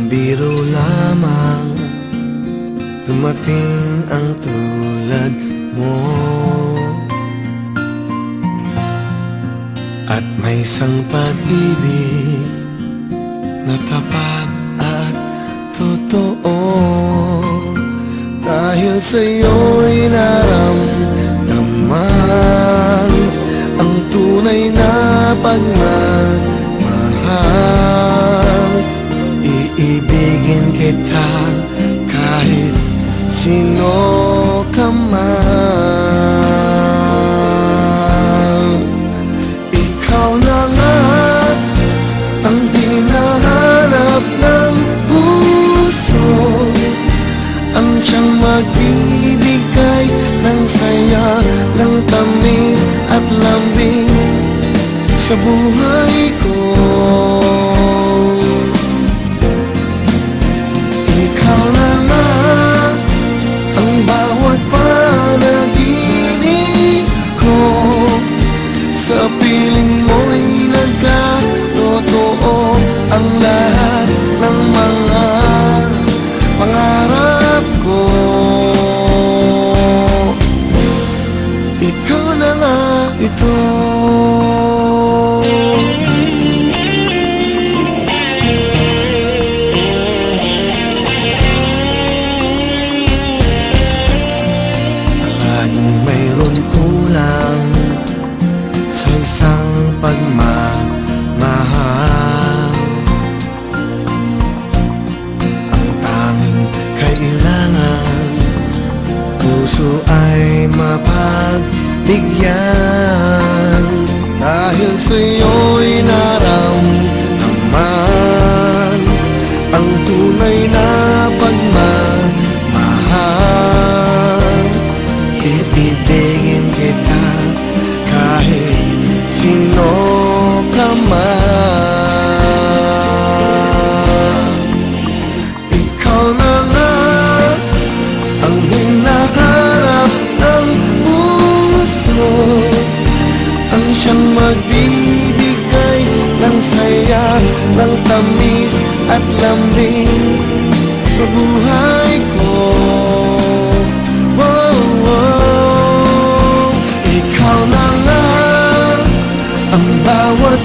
biro lamang dumating ang tulad mo. At may isang pag-ibig na tapat at totoo. Dahil sa'yo'y naramdaman ang tunay na pagmamahal. Iibigin kita kahit sino ka man. Ikaw na nga ang hinahanap ng puso, ang siyang magbibigay ng saya, ng tamis at lambing sa buhay ko. Ikaw na nga ang bawat panaginip ko, sa piling mo'y nagkatotoo ang lahat ng mga pangarap ko. Ikaw na nga ito. Laging mayroon kulang sa isang pagmamahal. Ang tanging kailangan, puso ay mapagbigyan. Dahil sa'yo'y naramdaman ang tunay na pagmamahal. Ibibigin kita kahit sino ka man. Ikaw na nga ang hinahanap ng puso, ang siyang magbibigay ng saya, ng tamis at lambing sa buhay ko. Oh, oh. Ikaw na nga ang bawat